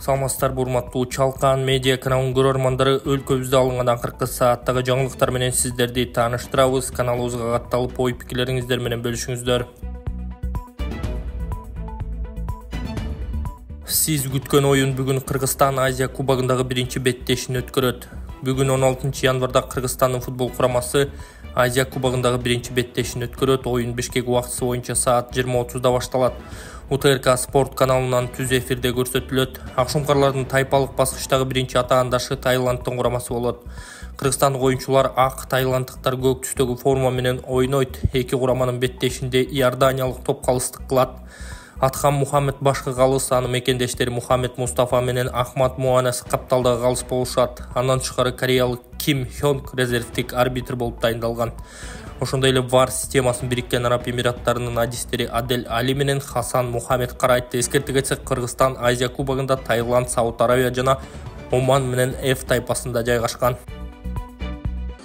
Саламатсыздар урматтуу Чалкан медиа каналынын көрөрмандары, өлкөбүздө алынган акыркы сааттагы жаңылыктар менен сиздерди тааныштырабыз. Каналыбызга катталып, ой пикирлериңиздер менен бөлүшүңүздөр. Сиз күткөн оюн бүгүн Кыргызстан Азия кубогундагы биринчи беттешин өткөрөт. Бүгүн 16 январда Кыргызстандын футбол курамасы Азия кубогундагы биринчи беттешин өткөрөт. Оюн Бишкек убактысы боюнча саат 20:30 башталат. УТРК спорт каналынан түз эфирде көрсөтүлөт. Акшумкарлардын тайпалык баскычтагы биринчи атаандашы Таиланддын курамасы болот. Кыргызстандык оюнчулар ак, таиланддыктар көк түстөгү форма менен ойнойт. Эки кураманын беттешинде Иорданиялык топ калыстык кылат. Атхан Мухаммед башкы калыс, анын мекендештери Мухаммед Мустафа менен Ахмат Муанас капталдагы калыс болушат. Андан тышкары кореялык Ким Хёнг резервдик арбитр болуп дайындалган. Ошондой эле VAR системасын Бириккен Араб Эмираттарынын адистери Адель Али менен Хасан Мухаммед карайт. Эскерте кетсек, Кыргызстан Азия кубогунда Таиланд, Сауд Арабия жана Оман менен F тайпасында жайгашкан.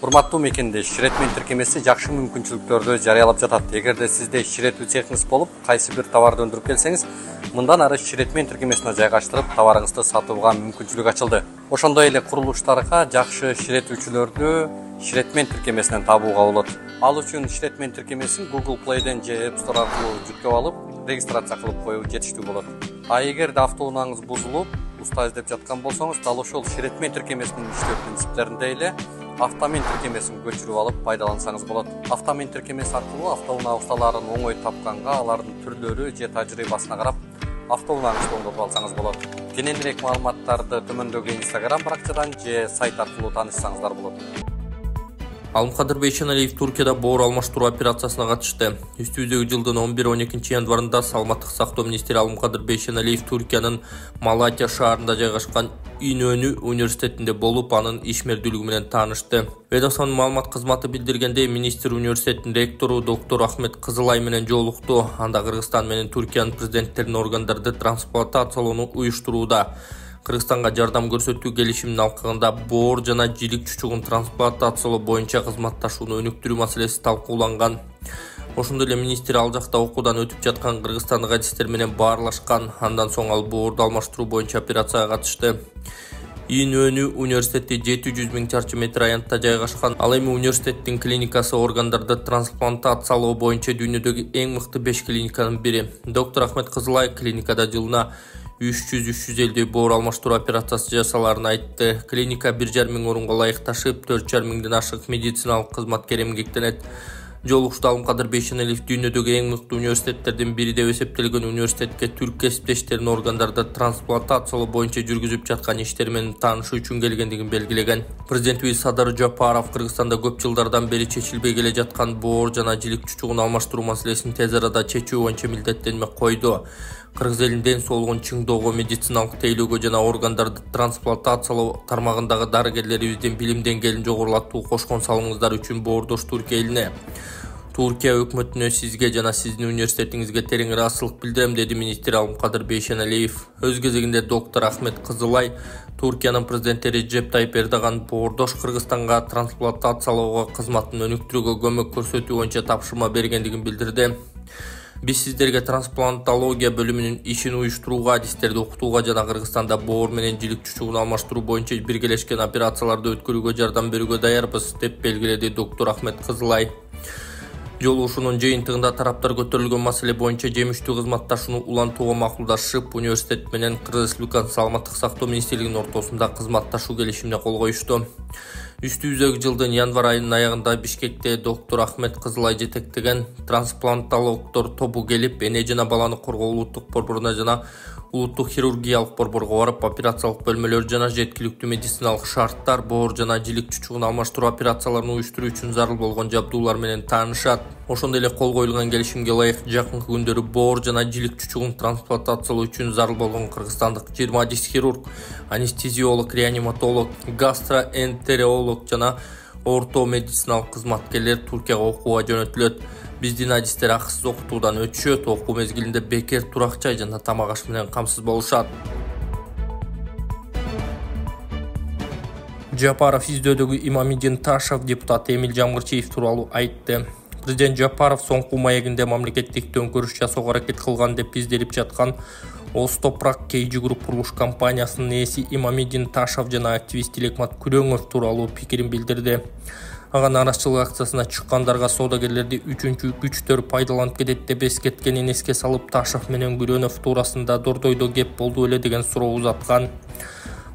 Урматтуу мекендеш, Ширетмен тиркемеси жакшы мүмкүнчүлүктөрдү жарыялап жатат. Эгерде сизде ширетүү цехиңиз болуп, кайсы бир товарды өндүрүп келсеңиз, мындан ары Ширетмен тиркемесине жайгаштырып, товарыңызды сатууга мүмкүнчүлүк ачылды. Ошондой эле курулуштарга жакшы ширетүүчүлөрдү Ширетмен тиркемесинен табууга болот. Ал үчүн Ширетмен тиркемесин Google Play'ден же App Store аркылуу жүктөп алып, регистрация кылып коюу жетиштүү болот. А эгерде автоунааңыз бузулуп, уста издеп жаткан болсоңуз, дал ошол Ширетмен тиркемесинин иштөө принциптеринде эле автомен тиркемесин көчүрүп алып пайдалансаңыз болот. Автомен тиркемеси аркылуу автоунаа усталарын оңой тапканга, алардын түрлөрү же тажрыйбасына карап, автоунааңызды оңдотуп алсаңыз болот. Кененирээк маалыматтарды төмөндөгү Instagram баракчадан же сайт аркылуу таанышсаңыздар болот. Алымкадыр Бейшеналиев Туркияда боор алмаштыруу операциясына катышты. Үстүбүздөгү жылдын 11-12 январында саламаттык сактоо министри Алымкадыр Бейшеналиев Туркиянын Малатия шаарында жайгашкан İnönü университетинде болуп, анын ишмердүүлүгү менен таанышты. Ведомствонун маалымат кызматы билдиргендей, министр университеттин ректору доктор Ахмет Кызылай менен жолукту. Анда Кыргызстан менен Туркиянын президенттеринин органдарды трансплантациялоону уюштурууда. Кыргызстанга жардам көрсөтүү келишиминин алкагында боор жана жилик чучугун трансплантациялоо боюнча кызматташууну өнүктүрүү маселеси талкууланган. Ошондой эле министр ал жакта окуудан өтүп жаткан кыргызстандык адистер менен баарлашкан. Андан соң ал боорду алмаштыруу боюнча операцияга катышты. İnönü университети 700 000 чарчы метр аянтта жайгашкан. Ал эми университеттин клиникасы органдарды трансплантациялоо боюнча дүйнөдөгү эң мыкты 5 клиниканын бири. Доктор Ахмет Кызылай клиникада жылына 300-350 боор алмаштыруу операциясы жасаларын айтты. Клиника 1,5 миң орунга ылайыкташып, 4,5 миңден ашык медициналык кызматкер эмгектенет. Жолугушта Алымкадыр Бейшеналиев дүйнөдөгү эң мыкты университеттердин бири деп эсептелген университетке түрк кесиптештеринин органдарды трансплантациялоо боюнча жүргүзүп жаткан иштери менен таанышуу үчүн келгендигин белгилеген. Президентибиз Садыр Жапаров Кыргызстанда көп жылдардан бери чечилбей келе жаткан боор жана жилик чучугун алмаштыруу маселесин тез арада чечүү боюнча милдеттенме койду. Кыргыз элинин ден соолугун чыңдоого, медициналык тейлөөгө жана органдарды трансплантациялоо тармагындагы дарыгерлерибиздин билим деңгээлин жогорулатуу кошкон салымыңыздар үчүн боордош Туркия элине, Туркия өкмөтүнө, сизге жана сиздин университетиңизге терең ыраазычылык билдирем, деди министр Алымкадыр Бейшеналиев. Өз кезегинде доктор Ахмет Кызылай Туркиянын президенти Реджеп Тайып Эрдоган боордош Кыргызстанга трансплантациялоого кызматын өнүктүрүүгө көмөк көрсөтүү боюнча тапшырма бергендигин билдирди. Биз сиздерге трансплантология бөлүмүнүн ишин уюштурууга, адистерди окутууга жана Кыргызстанда боор менен жилик чучугун алмаштыруу боюнча биргелешкен операцияларды өткөрүүгө жардам берүүгө даярбыз, деп белгиледи доктор Ахмет Кызылай. Жолугушуунун жыйынтыгында тараптар көтөрүлгөн маселе боюнча жемиштүү кызматташууну улантууга макулдашып, университет менен Кыргыз Республикасынын саламаттык сактоо министрлигинин ортосунда кызматташуу келишимине кол коюшту. Үстүбүздөгү жылдын январ айынын аягында Бишкекте доктор Ахмет Кызылай жетектеген трансплантологдор тобу келип, эне жана баланы коргоо улуттук борборуна жана улуттук хирургиялык борборго барып, операциялык бөлмөлөр жана жеткиликтүү медициналык шарттар, боор жана жилик чучугун алмаштыруу операцияларын уюштуруу үчүн зарыл болгон жабдуулар менен таанышат. Ошондой эле кол коюлган келишимге ылайык жакынкы күндөрү боор жана жилик чучугун трансплантациялоо үчүн зарыл болгон кыргызстандык 20 адис хирург, анестезиолог, реаниматолог, гастроэнтеролог жана орто медициналык кызматкерлер Туркияга окууга жөнөтүлөт. Биздин адистер акысыз окутуудан өтүшөт, окуу мезгилинде бекер турак жай жана тамак аш менен камсыз болушат. Жапаров издөөдөгү Имамидин Ташев депутаты Эмил Жамгырчиев тууралуу айтты. Президент Жапаров соңку маегинде мамлекеттик төңкөрүш жасоого аракет кылган деп изделип жаткан Остопрак KG Group курулуш компаниясынын ээси Имамидин Ташев жана активист Тилекмат Күрөңов тууралуу пикирин билдирди. Ага нараачылык акциясына чыккандарга соодагерлерди үчүнчү күчтөр пайдаланып кетет деп эскерткенин эске салып, Ташев менен Күрөнов туурасында Дордойдо кеп болду эле деген суроо узаткан.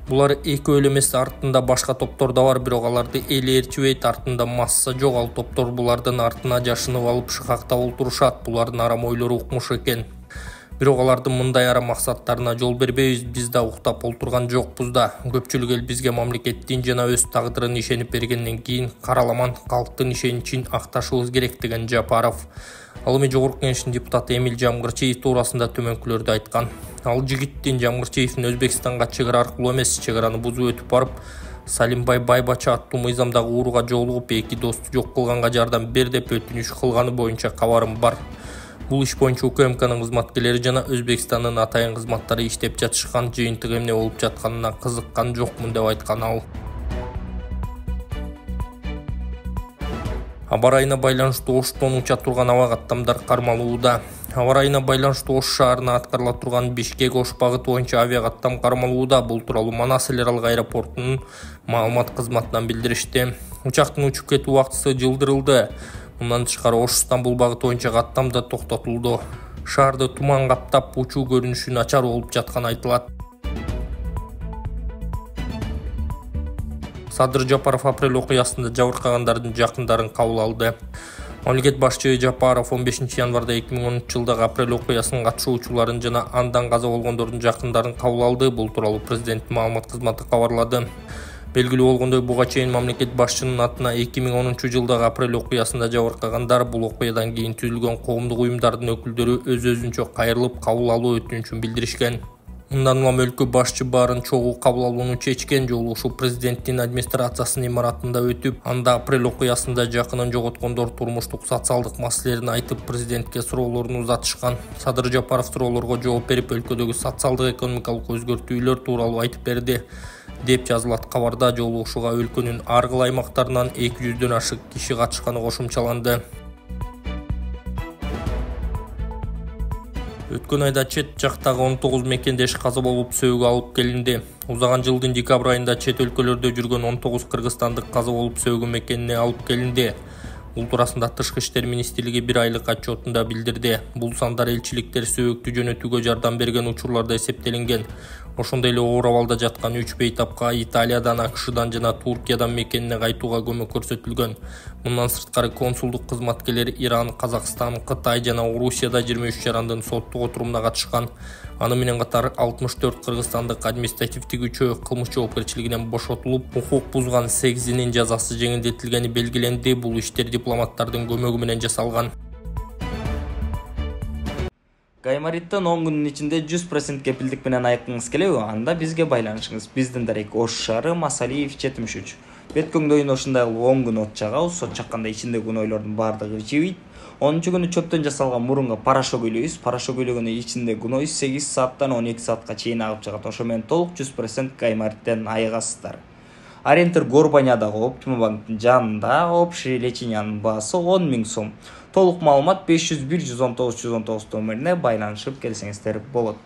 Булар экөө эле эмес, артында башка топтор да бар, бирок аларды эл ээрчибейт, артында масса жок. Ал топтор булардын артына жашынып алып шыкактап олтурушат. Булардын арам ойлору укмуш экен. Бирок алардын мындай арам максаттарына жол бербейбиз, биз да уктап олтурган жокпуз да. Көпчүлүк эл бизге мамлекеттин жана өз тагдырын ишенип бергенден кийин караламан калктын ишеничин акташыбыз керек деген Жапаров. Ал эми Жогорку Кеңештин депутаты Эмил Жамгырчиев туурасында төмөнкүлөрдү айткан. Ал жигиттин Жамгырчиевдин Өзбекстанга чек ара аркылуу эмес, чек араны бузуп өтүп барып, Салимбай Байбача аттуу мыйзамдагы ууруга жолугуп, эки досту жок кылганга жардам бер деп өтүнүш кылганы боюнча кабарым бар. Бул иш боюнча УКМКнын кызматкерлери жана Өзбекстандын атайын кызматтары иштеп жатышкан, жыйынтык эмне болуп жатканына кызыккан жокмун деп айткан ал. Аба ырайына байланыштуу Оштон уча турган аба каттамдар кармалууда. Аба ырайына байланыштуу Ош шаарына аткарыла турган Бишкек-Ош багыты боюнча авиа каттам кармалууда. Бул тууралуу Манас эл аралык аэропортунун маалымат кызматынан билдиришти. Учактын учуп кетүү убактысы жылдырылды. Мындан тышкары Ош-Стамбул багыты боюнча каттам да токтотулду. Шаарды туман каптап, учуу көрүнүшү начар болуп жатканы айтылат. Садыр Жапаров апрель окуясында жабыркагандардын жакындарын кабыл алды. Мамлекет башчы Жапаров 15 январда 2010 жылдагы апрель окуясынын катышуучуларын жана андан каза болгондордун жакындарын кабыл алды. Бул тууралуу президенттин маалымат кызматы кабарлады. Белгилүү болгондой, буга чейин мамлекет башчынын атына 2010 жылдагы апрель окуясында жабыркагандар бул окуядан кийин түзүлгөн коомдук уюмдардын өкүлдөрү өз-өзүнчө кайрылып кабыл алуу өтүнүчүн билдиришкен. Мындан улам өлкө башчы баарын чогуу кабыл алууну чечкен. Жолугушуу президенттин администрациясынын имаратында өтүп, анда апрель окуясында жакынын жоготкондор турмуштук социалдык маселелерин айтып, президентке суроолорун узатышкан. Садыр Жапаров суроолорго жооп берип, өлкөдөгү социалдык экономикалык өзгөртүүлөр тууралуу айтып берди деп жазылат кабарда. Жолугушууга өлкөнүн ар кыл аймактарынан 200дөн ашык киши катышканы кошумчаланды. Өткөн айда чет жактагы 19 мекендеш каза болуп сөөгө алып келинди. Узаган жылдын декабрь айында чет өлкөлөрдө жүргөн 19 кыргызстандык каза болуп сөөгө мекенине алып келинди. Бул туурасында Тышкы иштер министрлиги бир айлык отчетунда билдирди. Бул сандар элчиликтер сөөгүктү жөнөтүүгө жардам берген учурларда эсептелинген. Ошондой эле оор абалда жаткан 3 бейтапка Италиядан, АКШдан жана Туркиядан мекенине кайтууга көмөк көрсөтүлгөн. Мындан сырткары консулдук кызматкерлер Иран, Казакстан, Кытай жана Орусияда 23 жарандын соттук отурумуна катышкан. Аны менен катар 64 кыргызстандык административдик күчөө кылмыш жоопкерчилигинен бошотулуп, укук бузган 8-инин жазасы жеңилдетилгени белгиленди. Бул иштер дипломаттардын көмөгү менен жасалган. Гаймариттен 10 күнүн ичинде 100% кепилдик менен айткыңыз келеби? Анда бизге байланышыңыз. Биздин дарек Ош шаары, Масалиев 73. Беткөңдөйүн ошондой 10 күн от чагабыз. От чакканда ичинде күнөйлөрдүн баардыгы жибийт. 10-чу күнү чөптөн жасалган мурунга парашок үйлөйбүз. Парашок үйлөгөндө ичинде күнөй 8 сааттан 12 саатка чейин агып чыгат. Ошо менен толук 100% Гаймариттен айыгасыздар. Ориентир Горбанядагы Оптима банктын жанында общий лечениянын баасы 10 000 сом. Толук маалымат 501 119 119 номерине байланышып келсеңиздер болот.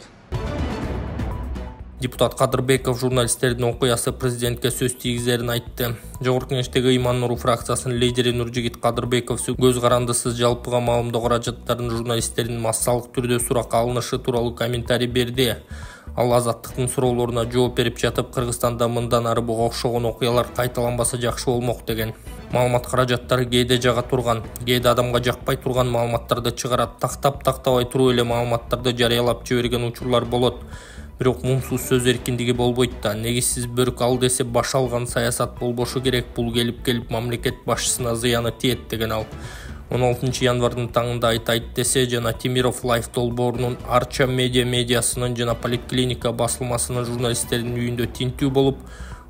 Депутат Кадырбеков журналисттердин окуясы президентке сөз тийгизерин айтты. Жогорку Кеңештеги Иман Нуру фракциясынын лидери Нуржигит Кадырбеков көз карандысыз жалпыга маалымдоо каражаттарын журналисттердин массалык түрдө суракка алынышы тууралуу комментарий берди. Ал Азаттыктын суроолоруна жооп берип жатып, Кыргызстанда мындан ары буга окшогон окуялар кайталанбаса жакшы болмок деген. Маалымат каражаттары кээде жага турган, кээде адамга жакпай турган маалыматтарды чыгарат, тактабай туруп эле маалыматтарды жарыялап жиберген учурлар болот. Бирок муңсуз сөз эркиндиги болбойт да. Негизсиз бөрк ал десе баш алган саясат болбошу керек. Бул келип мамлекет башчысына зыяны тиет деген ал. 16 январдын таңында айт десе жана Темиров Лайф долбоорунун Арча медиасынын жана Поликлиника басылмасынын журналисттердин үйүндө тинтүү болуп,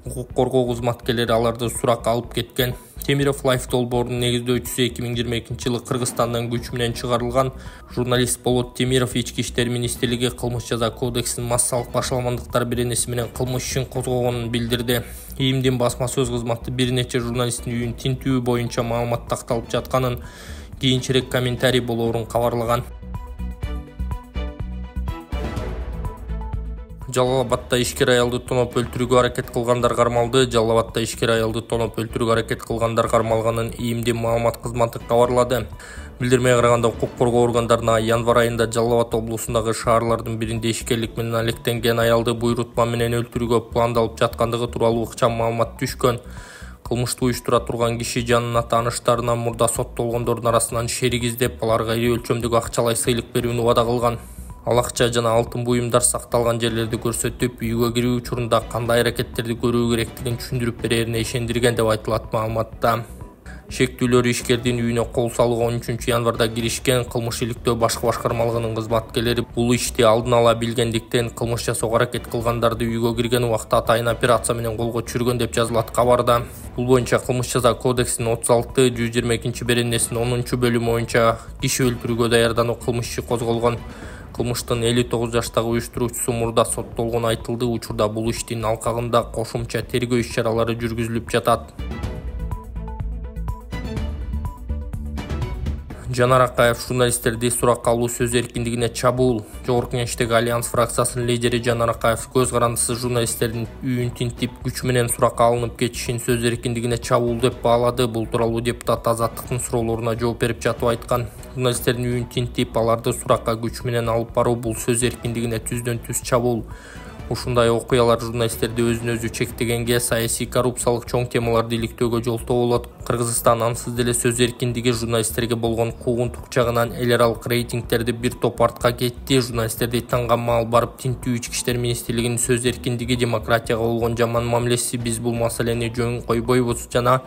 укук коргоо кызматкерлери аларды суракка алып кеткен. Темиров Лайф долбоорунун негиздөөчүсү 2022 жылы Кыргызстандан күч менен чыгарылган журналист Болот Темиров Ички иштер министрлиги кылмыш жаза кодексинин массалык башаламандыктар беренеси менен кылмыш ишин козгогонун билдирди. ИИМдин басма сөз кызматы бир нече журналисттин үйүн тинтүү боюнча маалымат такталып жатканын, кийинчерээк комментарий болоорун кабарлаган. Жалал-Абадта ишкер аялды тоноп өлтүрүүгө аракет кылгандар кармалды. Жалал-Абадта ишкер аялды тоноп өлтүрүүгө аракет кылгандар кармалганын ИИМдин маалымат кызматы кабарлады. Билдирмеге караганда, укук коргоо органдарына январь айында Жалал-Абад облусундагы шаарлардын биринде ишкерлик менен алектенген аялды буйрутма менен өлтүрүүгө пландалып жаткандыгы тууралуу ыкчам маалымат түшкөн. Кылмышты уюштура турган киши жанына тааныштарына мурда соттолгондордун арасынан шерик издеп, аларга ири өлчөмдөгү акчалай сыйлык берүүнү убада кылган. Ал акча жана алтын буюмдар сакталган жерлерди көрсөтүп, үйгө кирүү учурунда кандай аракеттерди көрүү керектигин түшүндүрүп берерине ишендирген деп айтылат маалыматта. Шектүүлөр ишкердин үйүнө кол салууга 13 январда киришкен. Кылмыш иликтөө башкы башкармалыгынын кызматкерлери бул ишти алдын ала билгендиктен кылмыш жасоого аракет кылгандарды үйгө кирген убакта атайын операция менен колго түшүргөн деп жазылат кабарда. Бул боюнча Кылмыш жаза кодексинин 36-122 беренесинин 10 бөлүмү боюнча киши өлтүрүүгө даярдануу кылмыш иши козголгон. Кылмыштын 59 жаштагы уюштуруучусу мурда соттолгону айтылды. Учурда бул иштин алкагында кошумча тергөө иш-чаралары жүргүзүлүп жатат. Жанар Акаев журналисттерди суракка алуу сөз эркиндигине чабуул. Жогорку Кеңештеги Альянс фракциясынын лидери Жанар Акаев көз карандысыз журналисттердин үйүн тинтип, күч менен суракка алынып кетишин сөз эркиндигине чабуул деп баалады. Бул тууралуу депутат Азаттыктын суроолоруна жооп берип жатып айткан. Журналисттердин үйүн тинтип, аларды суракка күч менен алып баруу бул сөз эркиндигине түздөн түз чабуул. Ушундай окуялар журналисттерди өзүн-өзү чектегенге, саясий коррупциялык чоң темаларды иликтөөгө жолтоо болот. Кыргызстан ансыз деле сөз эркиндиги журналисттерге болгон куугунтук жагынан эл аралык рейтингтерди бир топ артка кетти. Журналисттерди таңганма алып барып тинтүү Ички иштер министрлигинин сөз эркиндиги, демократияга болгон жаман мамилеси, биз бул маселени жөн койбойбуз жана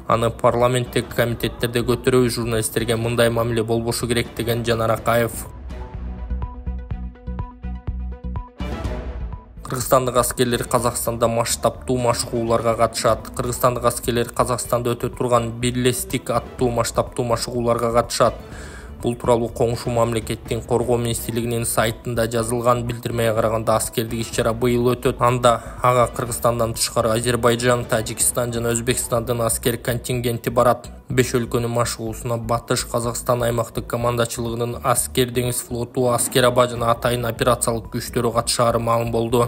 аны парламенттеги комитеттерде көтөрөбүз. Журналисттерге мындай мамиле болбошу керек деген Жанар Акаев. Кыргызстандык аскерлер Казакстанда масштабтуу машыгууларга катышат. Кыргызстандык аскерлер Казакстанда өтө турган Бирлестик аттуу масштабтуу машыгууларга катышат. Бул тууралуу коңшу мамлекеттин коргоо министрлигинин сайтында жазылган. Билдирмеге караганда, аскердик иш-чара быйыл өтөт. Анда ага Кыргызстандан тышкары Азербайжан, Тажикстан жана Өзбекстандын аскер контингенти барат. 5 өлкөнүн машыгуусуна Батыш Казакстан аймактык командачылыгынын аскер деңиз флоту, аскер аба жана атайын операциялык күчтөрү катышаары маалым болду.